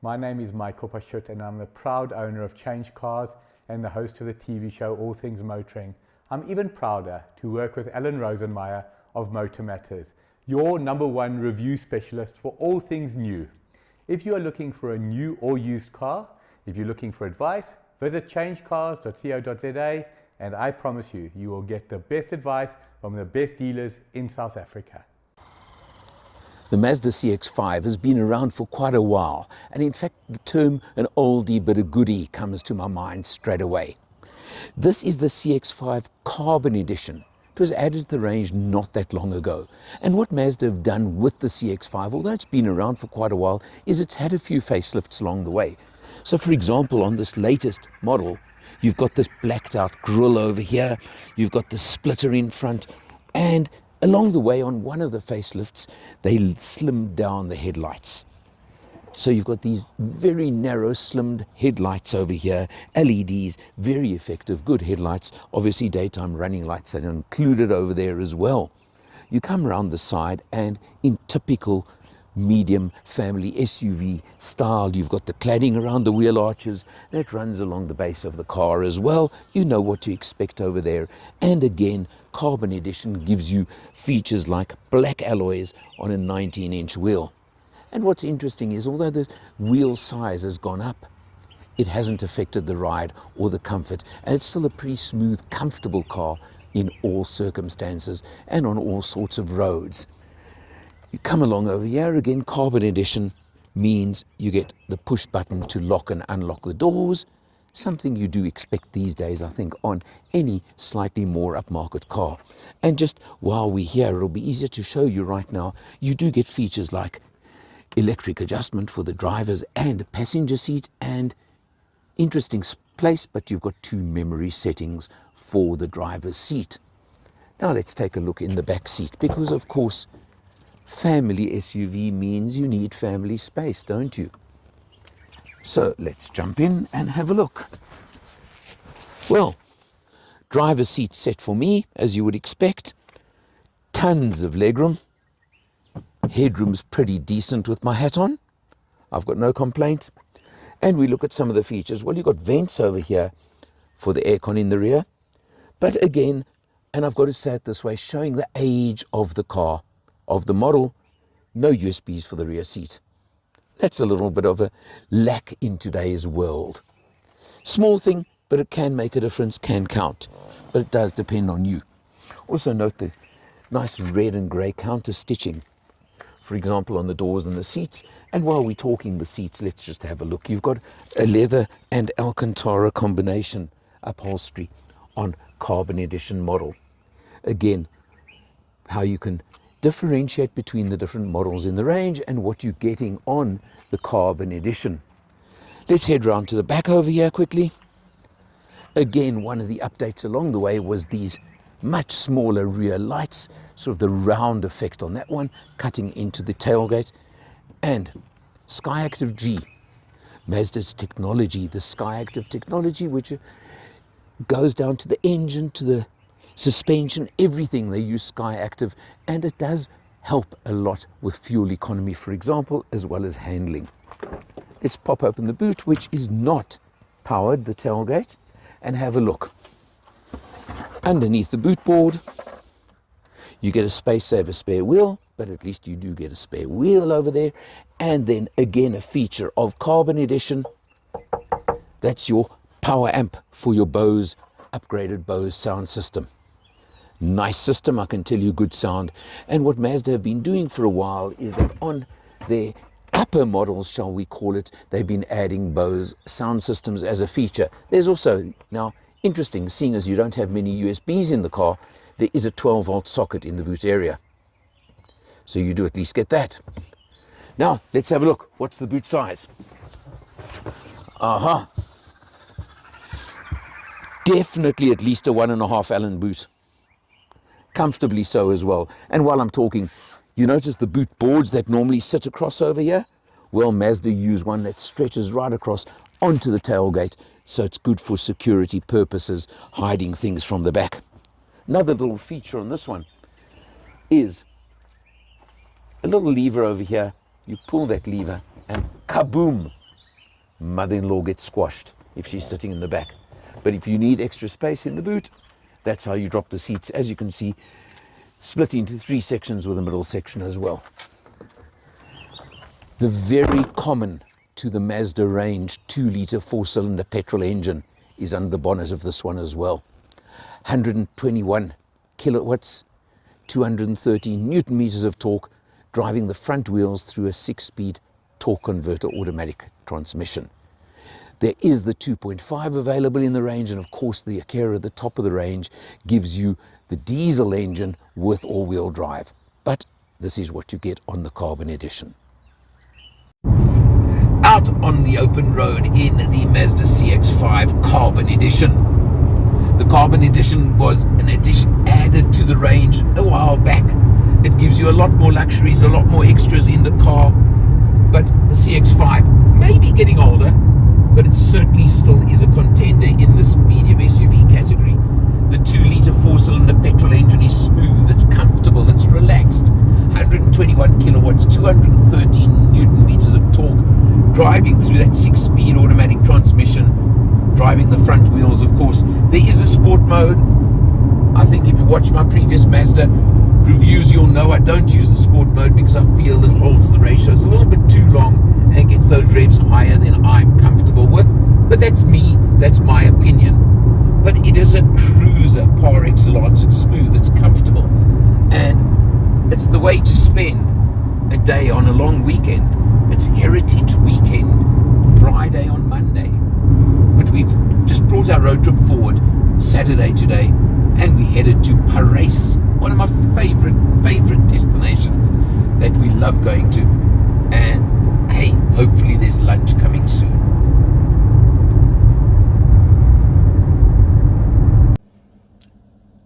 My name is Michael Pashut and I'm the proud owner of Change Cars and the host of the TV show All Things Motoring. I'm even prouder to work with Alan Rosenmeyer of Motor Matters, your #1 review specialist for all things new. If you are looking for a new or used car, if you're looking for advice, visit changecars.co.za and I promise you, you will get the best advice from the best dealers in South Africa. The Mazda CX5 has been around for quite a while, and in fact the term an oldie but a goodie comes to my mind straight away. This is the CX5 Carbon Edition. It was added to the range not that long ago, and what Mazda have done with the CX5, although it's been around for quite a while, is it's had a few facelifts along the way. So for example, on this latest model, you've got this blacked out grille over here, you've got the splitter in front, and along the way on one of the facelifts, they slimmed down the headlights. So you've got these very narrow slimmed headlights over here, LEDs, very effective, good headlights, obviously daytime running lights are included over there as well. You come around the side and in typical medium family SUV style, you've got the cladding around the wheel arches that runs along the base of the car as well. You know what to expect over there. And again, Carbon Edition gives you features like black alloys on a 19-inch wheel. And what's interesting is although the wheel size has gone up, it hasn't affected the ride or the comfort, and it's still a pretty smooth, comfortable car in all circumstances and on all sorts of roads. You come along over here, again, Carbon Edition means you get the push button to lock and unlock the doors, something you do expect these days, I think, on any slightly more upmarket car. And just while we're here, it'll be easier to show you right now, you do get features like electric adjustment for the driver's and passenger seat, and interesting place, but you've got 2 memory settings for the driver's seat. Now let's take a look in the back seat, because of course family SUV means you need family space, don't you? So let's jump in and have a look. Well, driver's seat set for me, as you would expect. Tons of legroom. Headroom's pretty decent with my hat on. I've got no complaint. And we look at some of the features. Well, you've got vents over here for the aircon in the rear. But again, and I've got to say it this way, showing the age of the car, of the model, no USBs for the rear seat. That's a little bit of a lack in today's world. Small thing, but it can make a difference, can count. But it does depend on you. Also note the nice red and grey counter stitching, for example, on the doors and the seats. And while we're talking the seats, let's just have a look. You've got a leather and Alcantara combination upholstery on Carbon Edition model. Again, how you can differentiate between the different models in the range and what you're getting on the Carbon Edition. Let's head round to the back over here quickly. Again, one of the updates along the way was these much smaller rear lights, sort of the round effect on that one, cutting into the tailgate. And SkyActiv G, Mazda's technology, the SkyActiv technology, which goes down to the engine, to the suspension, everything. They use SkyActiv, and it does help a lot with fuel economy, for example, as well as handling. Let's pop open the boot, which is not powered, the tailgate, and have a look. Underneath the boot board, you get a space saver spare wheel, but at least you do get a spare wheel over there. And then again, a feature of Carbon Edition, that's your power amp for your Bose, upgraded Bose sound system. Nice system, I can tell you, good sound. And what Mazda have been doing for a while is that on their upper models, shall we call it, they've been adding Bose sound systems as a feature. There's also, now interesting, seeing as you don't have many USBs in the car, there is a 12-volt socket in the boot area. So you do at least get that. Now, let's have a look. What's the boot size? Aha. Definitely at least a 1.5 Allen boot. Comfortably so as well. And while I'm talking, you notice the boot boards that normally sit across over here? Well, Mazda use one that stretches right across onto the tailgate, so it's good for security purposes, hiding things from the back. Another little feature on this one is a little lever over here. You pull that lever and kaboom, mother-in-law gets squashed if she's sitting in the back. But if you need extra space in the boot, that's how you drop the seats. As you can see, split into 3 sections with a middle section as well. The very common to the Mazda range 2-litre 4-cylinder petrol engine is under the bonnet of this one as well. 121 kilowatts, 213 newton meters of torque, driving the front wheels through a 6-speed torque converter automatic transmission. There is the 2.5 available in the range, and of course the Akera at the top of the range gives you the diesel engine with all-wheel drive. But this is what you get on the Carbon Edition. Out on the open road in the Mazda CX5 Carbon Edition. The Carbon Edition was an addition added to the range a while back. It gives you a lot more luxuries, a lot more extras in the car. But the CX5 may be getting older, but it certainly still is a contender in this medium SUV category. The 2-litre 4-cylinder petrol engine is smooth, it's comfortable, it's relaxed. 121 kilowatts, 213 newton meters of torque, driving through that 6-speed automatic transmission, driving the front wheels, of course. There is a sport mode. I think if you watch my previous Mazda reviews, you'll know I don't use the sport mode because I feel it holds the ratios a little bit too long and gets those revs higher than I'm comfortable with. But that's me, that's my opinion. But it is a cruiser par excellence. It's smooth, it's comfortable, and it's the way to spend a day on a long weekend. It's Heritage Weekend, Friday on Monday. But we've just brought our road trip forward, Saturday today, and we headed to Paris, one of my favorite destinations that we love going to. And hey, hopefully there's lunch coming soon.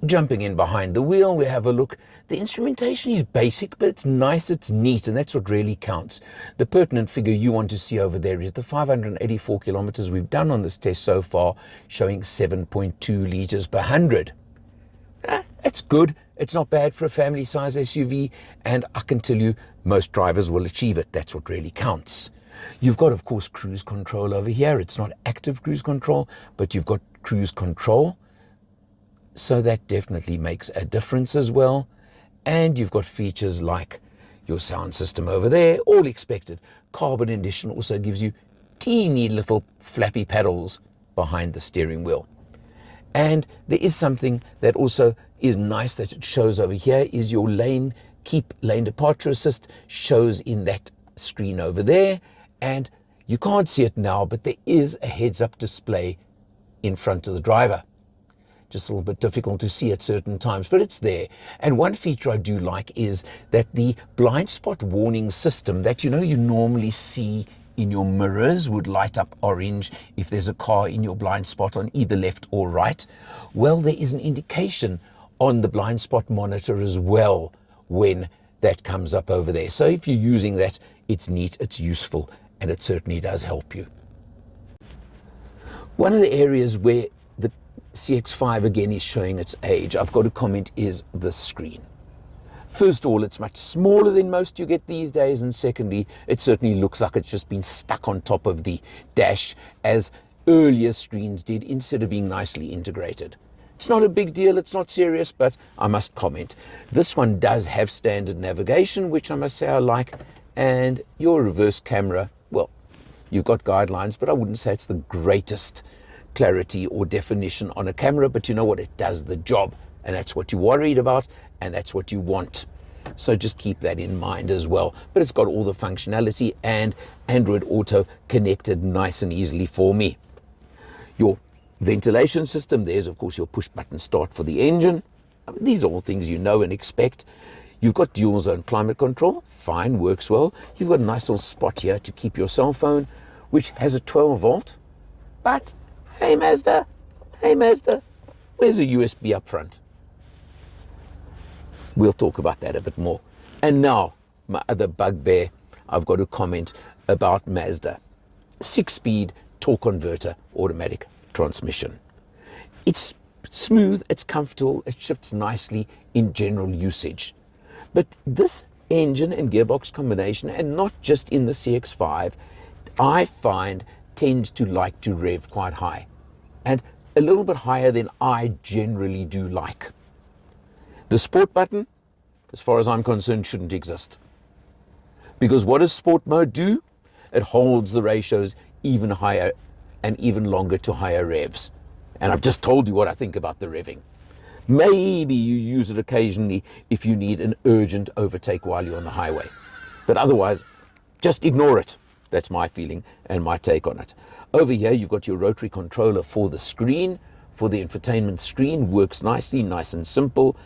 Jumping in behind the wheel, we have a look. The instrumentation is basic, but it's nice, it's neat, and that's what really counts. The pertinent figure you want to see over there is the 584 kilometers we've done on this test so far, showing 7.2 liters per 100. That's good. It's not bad for a family size SUV, and I can tell you most drivers will achieve it. That's what really counts. You've got, of course, cruise control over here. It's not active cruise control, but you've got cruise control. So that definitely makes a difference as well. And you've got features like your sound system over there, all expected. Carbon Edition also gives you teeny little flappy paddles behind the steering wheel. And there is something that also is nice that it shows over here is your keep lane departure assist shows in that screen over there. And you can't see it now, but there is a heads-up display in front of the driver. Just a little bit difficult to see at certain times, but it's there. And one feature I do like is that the blind spot warning system that you normally see in your mirrors would light up orange if there's a car in your blind spot on either left or right. Well, there is an indication on the blind spot monitor as well when that comes up over there. So if you're using that, it's neat, it's useful, and it certainly does help you. One of the areas where the CX5 again is showing its age, I've got to comment, is the screen. First of all, it's much smaller than most you get these days, and secondly, it certainly looks like it's just been stuck on top of the dash as earlier screens did instead of being nicely integrated. It's not a big deal, it's not serious, but I must comment. This one does have standard navigation, which I must say I like, and your reverse camera, well, you've got guidelines, but I wouldn't say it's the greatest clarity or definition on a camera, but you know what, it does the job, and that's what you're worried about, and that's what you want. So just keep that in mind as well. But it's got all the functionality and Android Auto connected nice and easily for me. Your ventilation system, there's of course your push button start for the engine. I mean, these are all things you know and expect. You've got dual zone climate control, fine, works well. You've got a nice little spot here to keep your cell phone, which has a 12 volt, but hey Mazda, where's a USB up front? We'll talk about that a bit more. And now, my other bugbear, I've got to comment about Mazda. 6-speed torque converter automatic transmission. It's smooth, it's comfortable, it shifts nicely in general usage. But this engine and gearbox combination, and not just in the CX5, I find tend to like to rev quite high, and a little bit higher than I generally do like. The sport button, as far as I'm concerned, shouldn't exist. Because what does sport mode do? It holds the ratios even higher and even longer to higher revs. And I've just told you what I think about the revving. Maybe you use it occasionally if you need an urgent overtake while you're on the highway. But otherwise, just ignore it. That's my feeling and my take on it. Over here, you've got your rotary controller for the screen, for the infotainment screen. Works nicely, nice and simple.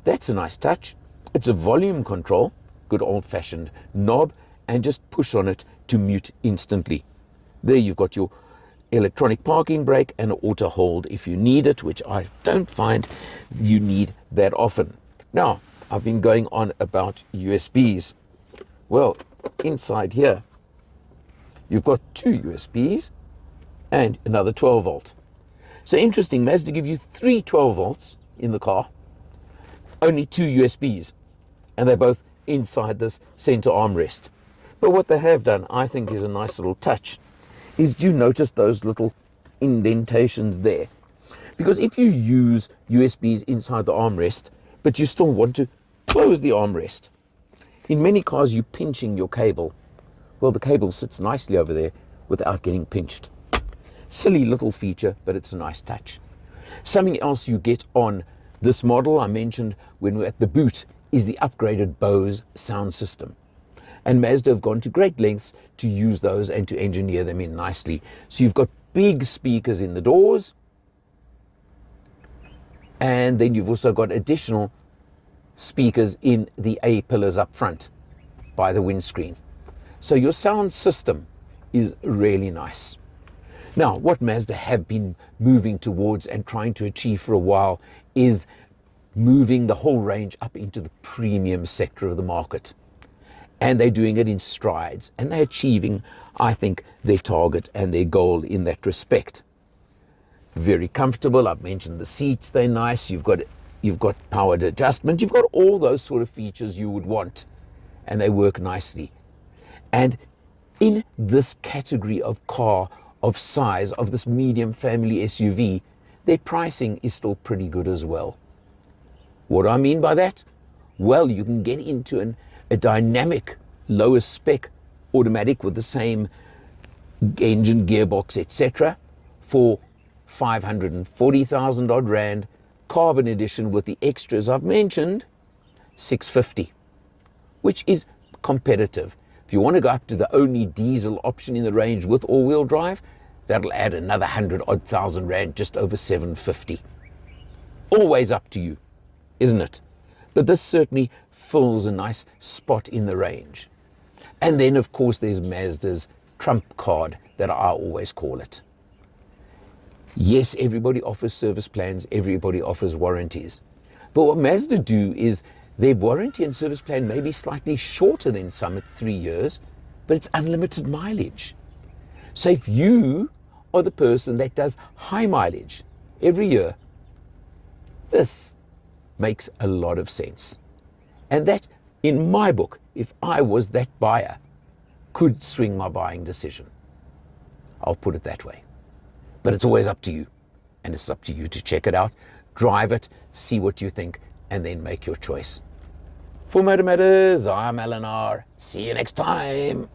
That's a nice touch. It's a volume control, good old-fashioned knob, and just push on it to mute instantly. There you've got your electronic parking brake and auto hold if you need it, which I don't find you need that often. Now, I've been going on about USBs. Well, inside here, you've got two USBs and another 12 volt. So interesting, Mazda give you 3 12 volts in the car, only 2 USBs, and they're both inside this center armrest. But what they have done, I think, is a nice little touch, is do you notice those little indentations there? Because if you use USBs inside the armrest, but you still want to close the armrest, in many cars you're pinching your cable. Well, the cable sits nicely over there without getting pinched. Silly little feature, but it's a nice touch. Something else you get on this model, I mentioned when we're at the boot, is the upgraded Bose sound system. And Mazda have gone to great lengths to use those and to engineer them in nicely. So you've got big speakers in the doors, and then you've also got additional speakers in the A-pillars up front by the windscreen. So your sound system is really nice. Now, what Mazda have been moving towards and trying to achieve for a while is moving the whole range up into the premium sector of the market. And they're doing it in strides, and they're achieving, I think, their target and their goal in that respect. Very comfortable. I've mentioned the seats, they're nice. You've got powered adjustment. You've got all those sort of features you would want, and they work nicely. And in this category of car, of size, of this medium family SUV, their pricing is still pretty good as well. What do I mean by that? Well, you can get into a dynamic, lower spec automatic with the same engine, gearbox, etc. for 540,000 odd rand, carbon edition with the extras I've mentioned, 650, which is competitive. If you want to go up to the only diesel option in the range with all-wheel drive, that'll add another 100 odd thousand rand, just over 750. Always up to you, isn't it? But this certainly fills a nice spot in the range. And then, of course, there's Mazda's trump card, that I always call it. Yes, everybody offers service plans, everybody offers warranties. But what Mazda do is their warranty and service plan may be slightly shorter than some at 3 years, but it's unlimited mileage. So if you are the person that does high mileage every year, this makes a lot of sense. And that, in my book, if I was that buyer, could swing my buying decision. I'll put it that way. But it's always up to you. And it's up to you to check it out, drive it, see what you think, and then make your choice. For Motor Matters, I'm Alan R. See you next time.